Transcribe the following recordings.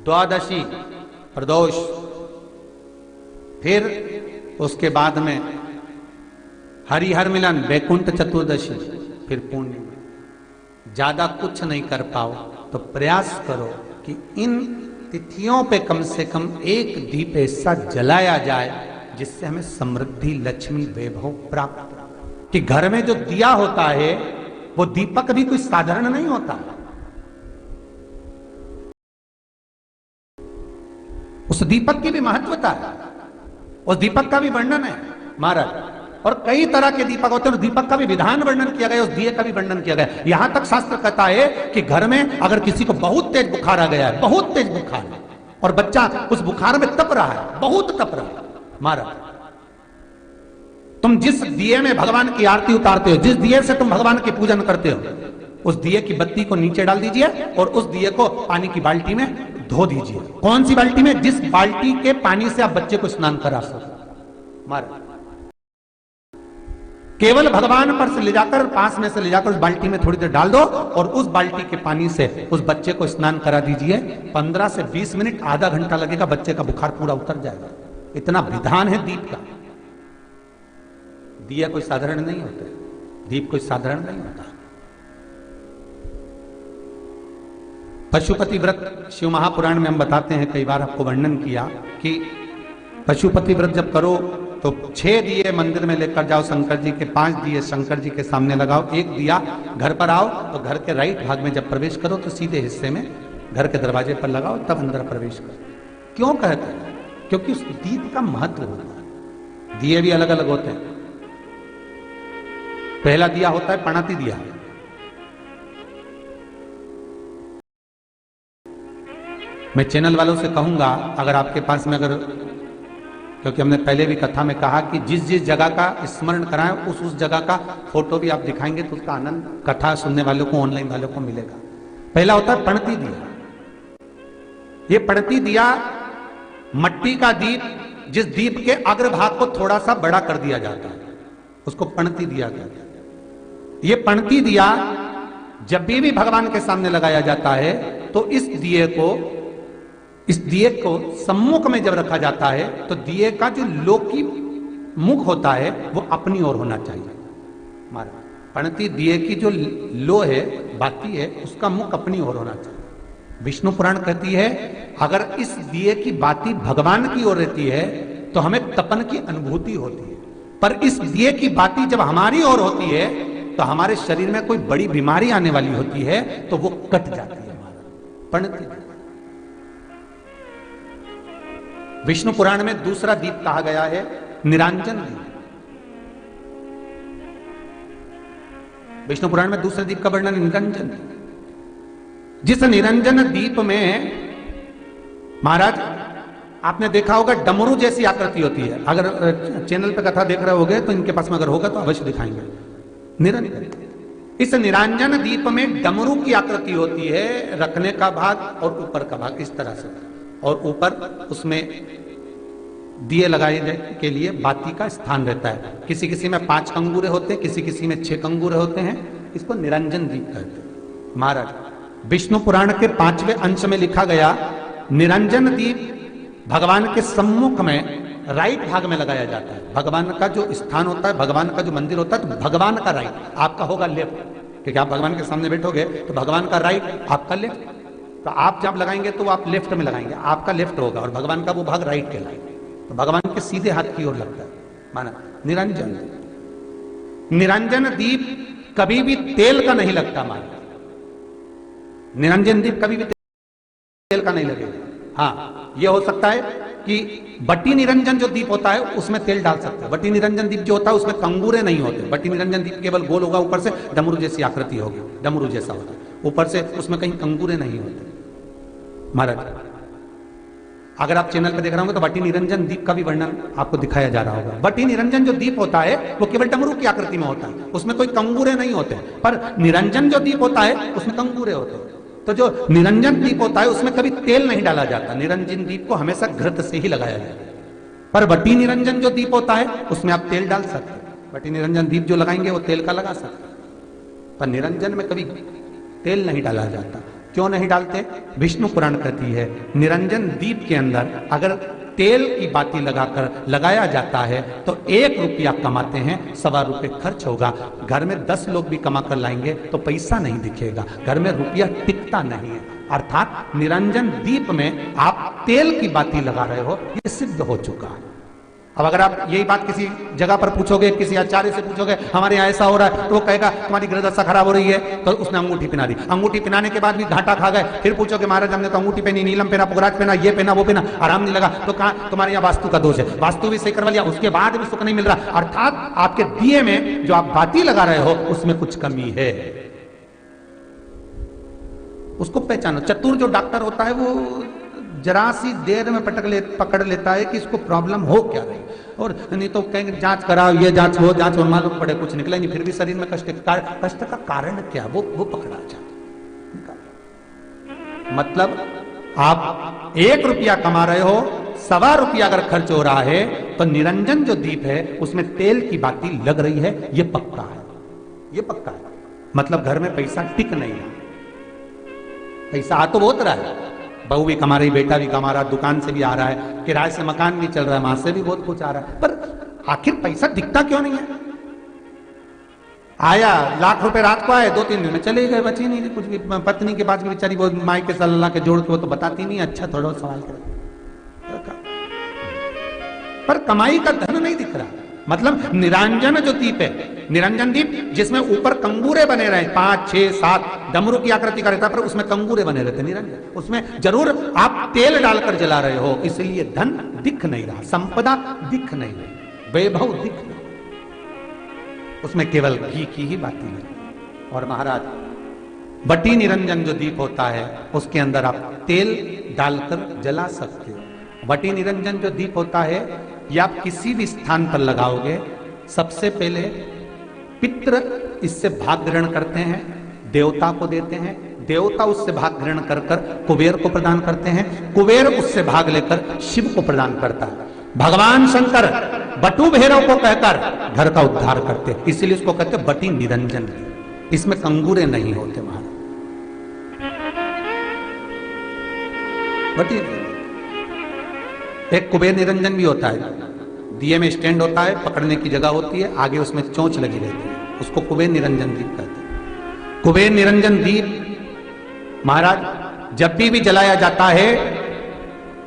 द्वादशी प्रदोष, फिर उसके बाद में हरिहर मिलन वैकुंठ चतुर्दशी, फिर पूर्णिमा। ज्यादा कुछ नहीं कर पाओ तो प्रयास करो कि इन तिथियों पे कम से कम एक दीप ऐसा जलाया जाए जिससे हमें समृद्धि, लक्ष्मी, वैभव प्राप्त हो। कि घर में जो दिया होता है वो दीपक भी कोई साधारण नहीं होता, उस दीपक की भी महत्वता है, उस दीपक का भी वर्णन है महाराज। और कई तरह के दीपक होते हैं, दीपक का भी विधान वर्णन किया गया, उस दिए का भी वर्णन किया गया। यहां तक शास्त्र कहता है कि घर में अगर किसी को बहुत तेज बुखार आ गया है, बहुत तेज बुखार, और बच्चा उस बुखार में तप रहा है, बहुत तप रहा है महाराज, तुम जिस दिए में भगवान की आरती उतारते हो, जिस दिए से तुम भगवान की पूजन करते हो, उस दिए की बत्ती को नीचे डाल दीजिए और उस दिए को पानी की बाल्टी में धो दीजिए। कौन सी बाल्टी में? जिस बाल्टी के पानी से आप बच्चे को स्नान करा सको महाराज। केवल भगवान पर से ले जाकर, पास में से ले जाकर उस बाल्टी में थोड़ी देर डाल दो और उस बाल्टी के पानी से उस बच्चे को स्नान करा दीजिए। 15 से 20 मिनट, आधा घंटा लगेगा, बच्चे का बुखार पूरा उतर जाएगा। इतना विधान है दीप का। दिया कोई साधारण नहीं होता, दीप कोई साधारण नहीं होता। पशुपति व्रत शिव महापुराण में हम बताते हैं, कई बार आपको वर्णन किया कि पशुपति व्रत जब करो तो 6 दिए मंदिर में लेकर जाओ शंकर जी के, 5 दिए शंकर जी के सामने लगाओ, 1 दिया घर पर आओ तो घर के राइट भाग में जब प्रवेश करो तो सीधे हिस्से में घर के दरवाजे पर लगाओ, तब अंदर प्रवेश करो। क्यों कहते हैं? क्योंकि उस दीप का महत्व होता है। दिए भी अलग अलग होते हैं। पहला दिया होता है पणाती दिया, मैं चैनल वालों से कहूंगा अगर आपके पास में, अगर, क्योंकि हमने पहले भी कथा में कहा कि जिस जिस जगह का स्मरण कराएं उस जगह का फोटो भी आप दिखाएंगे तो उसका आनंद कथा सुनने वालों को, ऑनलाइन वालों को मिलेगा। पहला होता है पणती दिया। ये पणती दिया मट्टी का दीप, जिस दीप के अग्रभाग को थोड़ा सा बड़ा कर दिया जाता है, उसको पणती दिया कहते हैं। ये पणती दिया जब भी भगवान के सामने लगाया जाता है तो इस दिए को सम्मुख में जब रखा जाता है तो दिए का जो लौकी मुख होता है वो अपनी ओर होना चाहिए। पणती दिए की जो लो है, बाती है, उसका मुख अपनी ओर होना चाहिए। विष्णु पुराण कहती है अगर इस दिए की बाती भगवान की ओर रहती है तो हमें तपन की अनुभूति होती है, पर इस दिए की बाती जब हमारी ओर होती है तो हमारे शरीर में कोई बड़ी बीमारी आने वाली होती है तो वो कट जाती है हमारा पणती। विष्णु पुराण में दूसरा दीप कहा गया है निरांजन दीप। विष्णु पुराण में दूसरे दीप का वर्णन निरंजन दीप। जिस निरंजन दीप में महाराज आपने देखा होगा डमरू जैसी आकृति होती है। अगर चैनल पे कथा देख रहे होगे तो इनके पास में अगर होगा तो अवश्य दिखाएंगे। निरंजन, इस निरंजन दीप में डमरू की आकृति होती है, रखने का भाग और ऊपर का भाग इस तरह से, और ऊपर उसमें दिए लगाए के लिए बाती का स्थान रहता है। किसी किसी में 5 कंगूरे होते हैं, किसी किसी में 6 कंगूरे होते हैं। इसको निरंजन दीप कहते हैं महाराज। विष्णु पुराण के 5वें अंश में लिखा गया निरंजन दीप भगवान के सम्मुख में राइट भाग में लगाया जाता है। भगवान का जो स्थान होता है, भगवान का जो मंदिर होता है, तो भगवान का राइट, आपका होगा लेफ्ट, क्योंकि आप भगवान के सामने बैठोगे तो भगवान का राइट, आपका लेफ्ट। तो आप जब लगाएंगे तो आप लेफ्ट में लगाएंगे, आपका लेफ्ट होगा और भगवान का वो भाग राइट कहलाएगा। तो भगवान के सीधे हाथ की ओर लगता है माना निरंजन। निरंजन दीप कभी भी तेल का नहीं लगता माना। निरंजन दीप कभी भी तेल का नहीं लगेगा। हाँ, यह हो सकता है कि बट्टी निरंजन जो दीप होता है उसमें तेल डाल सकते हैं। बट्टी निरंजन दीप जो होता है उसमें कंगूरे नहीं होते। बट्टी निरंजन दीप केवल गोल होगा, ऊपर से डमरू जैसी आकृति होगी, डमरू जैसा होता है, ऊपर से उसमें कहीं कंगूरे नहीं होते महाराज। अगर आप चैनल पर देख रहे होंगे तो बट्टी निरंजन दीप का भी वर्णन आपको दिखाया जा रहा होगा। बट्टी निरंजन जो दीप होता है वो केवल डमरू की आकृति में होता है, उसमें कोई कंगूरे नहीं होते। पर निरंजन जो दीप होता है उसमें कंगूरे होते हैं। तो जो निरंजन दीप होता है उसमें कभी तेल नहीं डाला जाता। निरंजन दीप को हमेशा घृत से ही लगाया जाता है। पर बट्टी निरंजन जो दीप होता है उसमें आप तेल डाल सकते हैं। बट्टी निरंजन दीप जो लगाएंगे वो तेल का लगा सकते हैं, पर निरंजन में कभी तेल नहीं डाला जाता। क्यों नहीं डालते? विष्णु पुराण कहती है निरंजन दीप के अंदर अगर तेल की बाती लगाया जाता है तो 1 रुपया कमाते हैं, 1.25 रुपये खर्च होगा। घर में 10 लोग भी कमा कर लाएंगे तो पैसा नहीं दिखेगा, घर में रुपया टिकता नहीं है। अर्थात निरंजन दीप में आप तेल की बाती लगा रहे हो, ये सिद्ध हो चुका है। अब अगर आप यही बात किसी जगह पर पूछोगे, किसी आचार्य से पूछोगे हमारे यहाँ ऐसा हो रहा है, तो वो कहेगा तुम्हारी ग्रह दशा खराब हो रही है, तो उसने अंगूठी पहना दी। अंगूठी पहनाने के बाद भी घाटा खा गए, फिर पूछोगे महाराज हमने तो अंगूठी पहनी, नीलम पहना, पुगराज पहना, ये पहना, वो पहना, आराम नहीं लगा, तो कहा तुम्हारे यहाँ वास्तु का दोष है, वास्तु भी सही करवा लिया, उसके बाद भी सुख नहीं मिल रहा। अर्थात आपके दिए में जो आप बाती लगा रहे हो उसमें कुछ कमी है, उसको पहचानो। चतुर जो डॉक्टर होता है वो जरा सी देर में पकड़ लेता है कि इसको प्रॉब्लम हो क्या रही, और नहीं तो कहेंगे जांच कराओ, ये जांच वो जांच, और मालूम पड़े कुछ निकला नहीं, फिर भी शरीर में कष्ट का कारण क्या वो पकड़ा जाता। मतलब आप 1 रुपया कमा रहे हो, 1.25 रुपया अगर खर्च हो रहा है तो निरंजन जो दीप है उसमें तेल की बाती लग रही है, ये पक्का है, ये पक्का है। मतलब घर में पैसा टिक नहीं है, पैसा आ तो बहुत रहा है, बहू भी कमा रही, बेटा भी कमा रहा, दुकान से भी आ रहा है, किराए से मकान भी चल रहा है, वहां से भी बहुत कुछ आ रहा है, पर आखिर पैसा दिखता क्यों नहीं है? आया 1 लाख रुपए रात को आए, 2-3 दिन में चले गए, बची नहीं कुछ भी। पत्नी के पास भी बेचारी वो माई के सल्ला के जोड़ के वो तो बताती नहीं, अच्छा थोड़ा सवाल कर, पर कमाई का धन नहीं दिख रहा। मतलब निरंजन जो दीप है, निरंजन दीप जिसमें ऊपर कंगूरे बने रहे 5, 6, 7 डमरू की आकृति का रहता है, पर उसमें कंगूरे बने रहते निरंजन, उसमें जरूर आप तेल डालकर जला रहे हो, इसलिए धन दिख नहीं रहा, संपदा दिख नहीं रही, वैभव दिख नहीं, उसमें केवल घी की ही बातें हैं। और महाराज बटी निरंजन जो दीप होता है उसके अंदर आप तेल डालकर जला सकते हो। बटी निरंजन जो दीप होता है ये आप किसी भी स्थान पर लगाओगे, सबसे पहले पितृ इससे भाग ग्रहण करते हैं, देवता को देते हैं, देवता उससे भाग ग्रहण कर कुबेर को प्रदान करते हैं, कुबेर उससे भाग लेकर शिव को प्रदान करता है। भगवान शंकर बटु भैरव को कहकर घर का उद्धार करते हैं, इसलिए उसको कहते हैं बटी निरंजन। इसमें कंगूरे नहीं होते महाराज, बटी। एक कुबेर निरंजन भी होता है, दिए में स्टैंड होता है, पकड़ने की जगह होती है, आगे उसमें चोंच लगी रहती है, उसको कुबेर निरंजन दीप कहते हैं। कुबेर निरंजन दीप महाराज जब भी जलाया जाता है,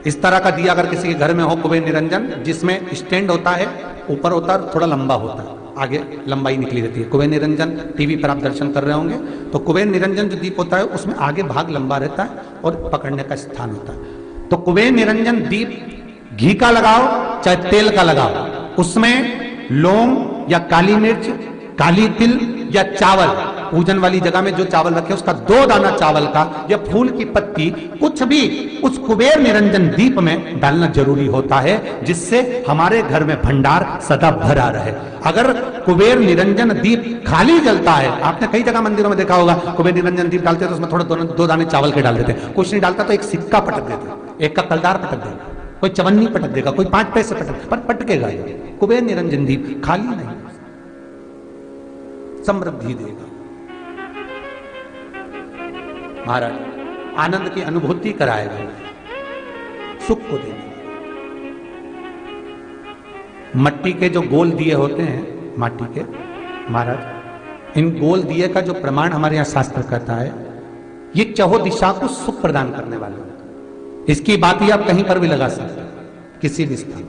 इस तरह का दिया अगर किसी के घर में हो कुबेर निरंजन, जिसमें स्टैंड होता है, ऊपर होता है, थोड़ा लंबा होता है, आगे लंबाई निकली रहती है। कुबेर निरंजन टीवी पर आप दर्शन कर रहे होंगे, तो कुबेर निरंजन जो दीप होता है उसमें आगे भाग लंबा रहता है और पकड़ने का स्थान होता है। तो कुबेर निरंजन दीप घी का लगाओ चाहे तेल का लगाओ, उसमें लौंग या काली मिर्च, काली तिल या चावल, पूजन वाली जगह में जो चावल रखे उसका 2 दाना चावल का या फूल की पत्ती, कुछ भी उस कुबेर निरंजन दीप में डालना जरूरी होता है, जिससे हमारे घर में भंडार सदा भरा रहे। अगर कुबेर निरंजन दीप खाली जलता है, आपने कई जगह मंदिरों में देखा होगा, कुबेर निरंजन दीप डालते तो उसमें थोड़ा 2 दाने चावल के डाल देते, कुछ नहीं डालता तो एक सिक्का पटक देते, एक का कलदार पटक देगा, कोई चवन्नी पटक देगा, कोई 5 पैसे पटकेगा। कुबेर निरंजन दीप खाली नहीं, समृद्धि देगा। महाराज आनंद की अनुभूति कराएगा, सुख को देगा। मट्टी के जो गोल दिए होते हैं, माटी के महाराज, इन गोल दिए का जो प्रमाण हमारे यहाँ शास्त्र कहता है, ये चहुं दिशा को सुख प्रदान करने वाले होते हैं। इसकी बात ही आप कहीं पर भी लगा सकते हैं, किसी भी स्थान।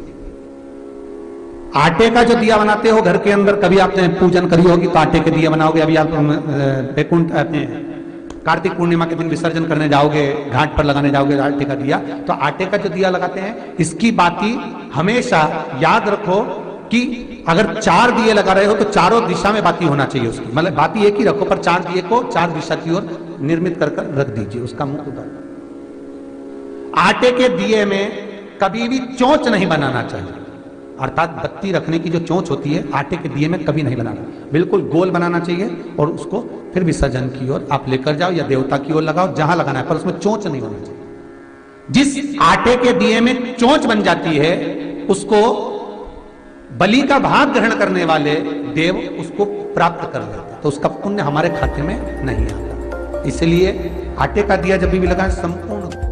आटे का जो दिया बनाते हो घर के अंदर, कभी आपने पूजन करी होगी तो आटे के दिया बनाओगे। अभी आप बैकुंठ अपने कार्तिक पूर्णिमा के दिन विसर्जन करने जाओगे, घाट पर लगाने जाओगे आटे का दिया, तो आटे का जो दिया लगाते हैं, इसकी बाती हमेशा याद रखो कि अगर 4 दिए लगा रहे हो तो चारों दिशा में बाती होना चाहिए उसकी, मतलब बाती एक ही रखो पर 4 दिए को 4 दिशा की ओर निर्मित कर रख दीजिए, उसका मुख उधर। आटे के दिए में कभी भी चोंच नहीं बनाना चाहिए, अर्थात बत्ती रखने की जो चोंच होती है आटे के दिए में कभी नहीं बनाना, बिल्कुल गोल बनाना चाहिए और उसको फिर विसर्जन की ओर आप लेकर जाओ या देवता की ओर लगाओ, जहां लगाना है, पर उसमें चोंच नहीं होना चाहिए। जिस आटे के दिए में चोंच बन जाती है उसको बलि का भाग ग्रहण करने वाले देव उसको प्राप्त कर लेते, तो उसका पुण्य हमारे खाते में नहीं आता। इसलिए आटे का दिया जब भी लगा संपूर्ण